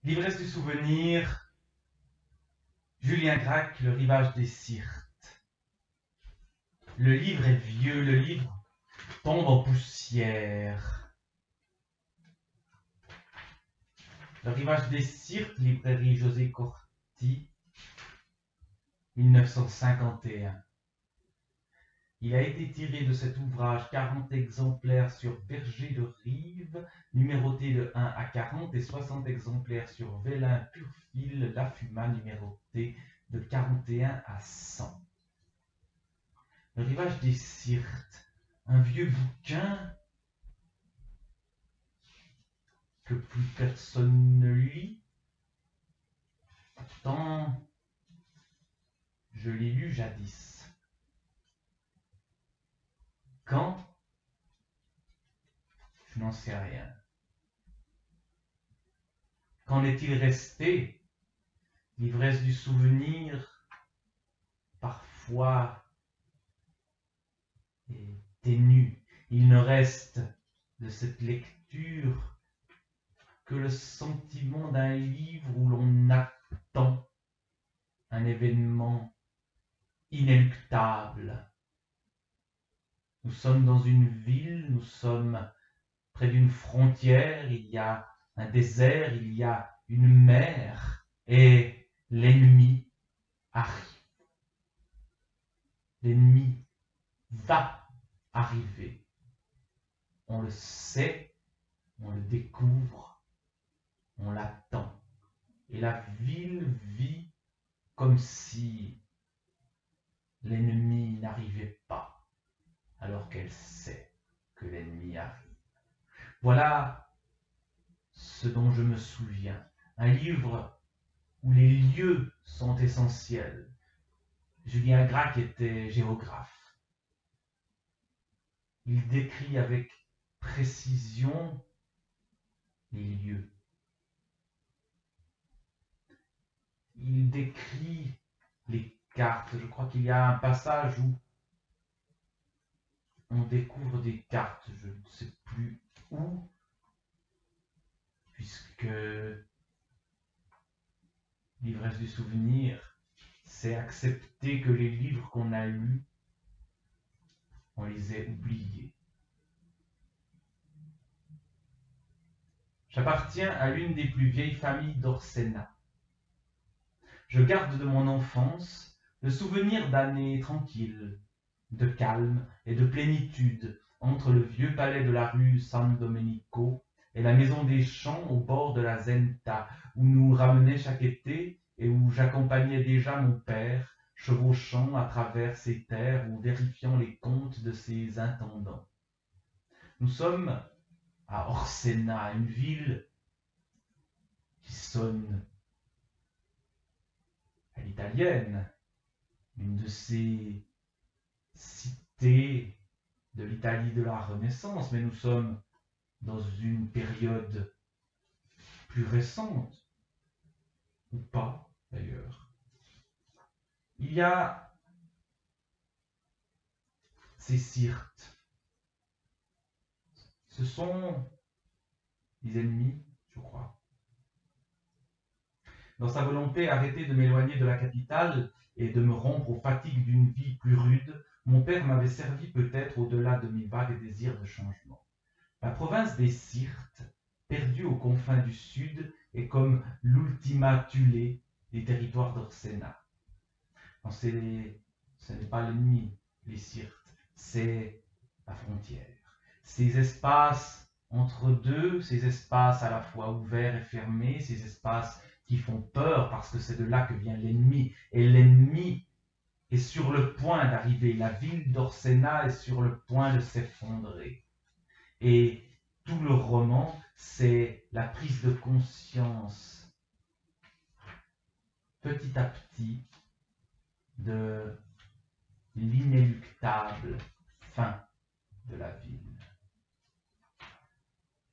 L'ivresse du souvenir, Julien Gracq, Le rivage des Syrtes. Le livre est vieux, le livre tombe en poussière. Le rivage des Syrtes, librairie José Corti, 1951. Il a été tiré de cet ouvrage 40 exemplaires sur Berger de Rive, numérotés de 1 à 40, et 60 exemplaires sur Vélin Purfil Lafuma, numérotés de 41 à 100. Le rivage des Syrtes, un vieux bouquin que plus personne ne lit. Pourtant, je l'ai lu jadis. Quand? Je n'en sais rien. Qu'en est-il resté? L'ivresse du souvenir, parfois, est ténue. Il ne reste de cette lecture que le sentiment d'un livre où l'on attend un événement inéluctable. Nous sommes dans une ville, nous sommes près d'une frontière, il y a un désert, il y a une mer, et l'ennemi arrive. L'ennemi va arriver. On le sait, on le découvre, on l'attend. Et la ville vit comme si l'ennemi n'arrivait pas, alors qu'elle sait que l'ennemi arrive. Voilà ce dont je me souviens. Un livre où les lieux sont essentiels. Julien Gracq était géographe. Il décrit avec précision les lieux. Il décrit les cartes. Je crois qu'il y a un passage où on découvre des cartes, je ne sais plus où, puisque l'ivresse du souvenir, c'est accepter que les livres qu'on a lus, on les ait oubliés. J'appartiens à l'une des plus vieilles familles d'Orsena. Je garde de mon enfance le souvenir d'années tranquilles, de calme et de plénitude entre le vieux palais de la rue San Domenico et la maison des champs au bord de la Zenta, où nous ramenait chaque été et où j'accompagnais déjà mon père, chevauchant à travers ses terres ou vérifiant les comptes de ses intendants. Nous sommes à Orsena, une ville qui sonne à l'italienne, une de ces cités de l'Italie de la Renaissance, mais nous sommes dans une période plus récente, ou pas d'ailleurs. Il y a ces Syrtes. Ce sont des ennemis, je crois. Dans sa volonté arrêtée de m'éloigner de la capitale et de me rompre aux fatigues d'une vie plus rude, mon père m'avait servi peut-être au-delà de mes vagues désirs de changement. La province des Syrtes, perdue aux confins du sud, est comme l'Ultima Thule des territoires d'Orsena. Ce n'est pas l'ennemi, les Syrtes, c'est la frontière. Ces espaces entre deux, ces espaces à la fois ouverts et fermés, ces espaces qui font peur parce que c'est de là que vient l'ennemi. Et l'ennemi est sur le point d'arriver. La ville d'Orsena est sur le point de s'effondrer. Et tout le roman, c'est la prise de conscience petit à petit de l'inéluctable fin de la ville.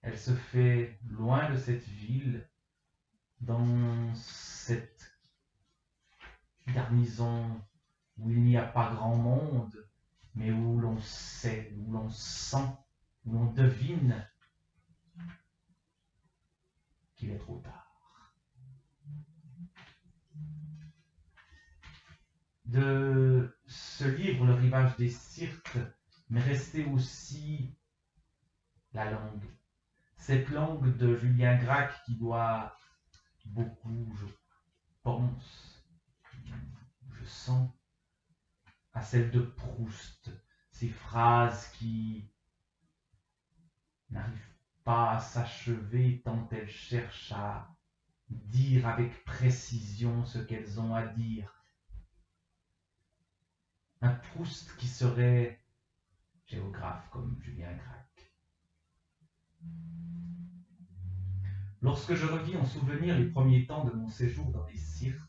Elle se fait loin de cette ville, dans cette garnison où il n'y a pas grand monde, mais où l'on sait, où l'on sent, où l'on devine qu'il est trop tard. De ce livre, Le rivage des Sirtes, m'est restée aussi la langue. Cette langue de Julien Gracq qui doit beaucoup, je pense, je sens, à celle de Proust. Ces phrases qui n'arrivent pas à s'achever tant elles cherchent à dire avec précision ce qu'elles ont à dire. Un Proust qui serait géographe comme Julien Gracq. Lorsque je revis en souvenir les premiers temps de mon séjour dans les Sirtes,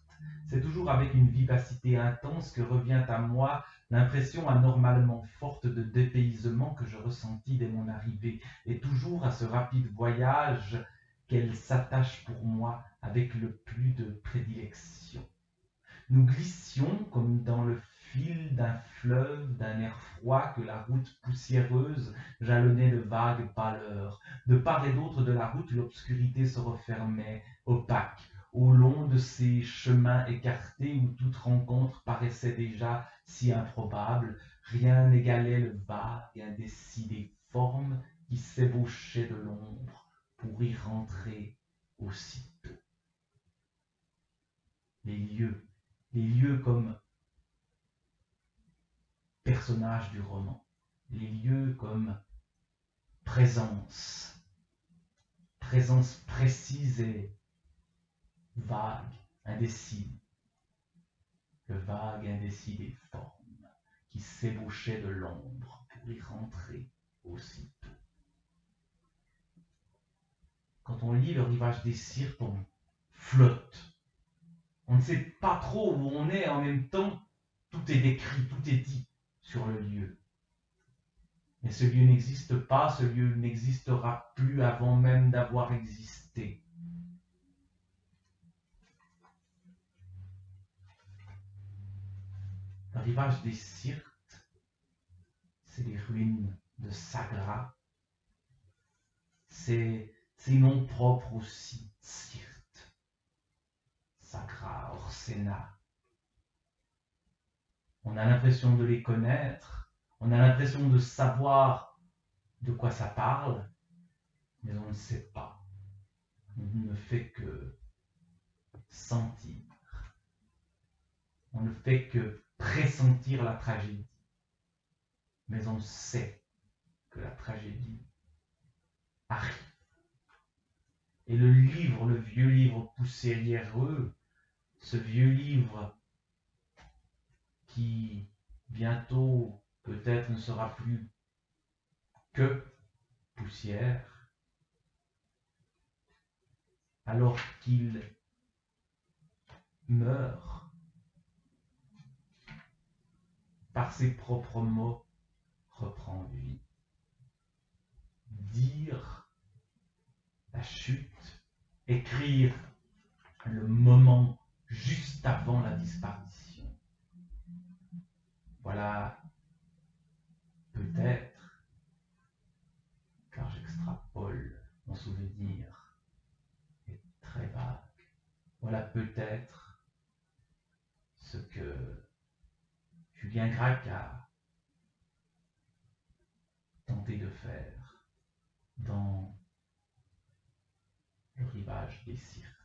c'est toujours avec une vivacité intense que revient à moi l'impression anormalement forte de dépaysement que je ressentis dès mon arrivée, et toujours à ce rapide voyage qu'elle s'attache pour moi avec le plus de prédilection. Nous glissions comme dans le fil d'un fleuve, d'un air froid que la route poussiéreuse jalonnait de vagues pâleurs. De part et d'autre de la route, l'obscurité se refermait, opaque, au long de ces chemins écartés où toute rencontre paraissait déjà si improbable. Rien n'égalait le vague, indécis des formes qui s'ébauchaient de l'ombre pour y rentrer aussitôt. Les lieux comme personnages du roman, les lieux comme présence précise et vague, indécise, le vague indécis des formes qui s'ébauchaient de l'ombre pour y rentrer aussitôt. Quand on lit Le rivage des Sirtes, on flotte. On ne sait pas trop où on est, en même temps, tout est décrit, tout est dit sur le lieu. Mais ce lieu n'existe pas, ce lieu n'existera plus avant même d'avoir existé. Le rivage des Sirtes, c'est les ruines de Sagra. C'est ces noms propres aussi, Sirte, Sagra, Orsena. On a l'impression de les connaître, on a l'impression de savoir de quoi ça parle, mais on ne sait pas. On ne fait que sentir. On ne fait que pressentir la tragédie. Mais on sait que la tragédie arrive. Et le livre, le vieux livre poussiéreux, ce vieux livre qui bientôt peut-être ne sera plus que poussière, alors qu'il meurt par ses propres mots, reprend vie. Dire la chute, écrire le moment juste avant la disparition. Voilà peut-être, car j'extrapole, mon souvenir est très vague. Voilà peut-être ce que Julien Gracq a tenté de faire dans Le rivage des Sirtes.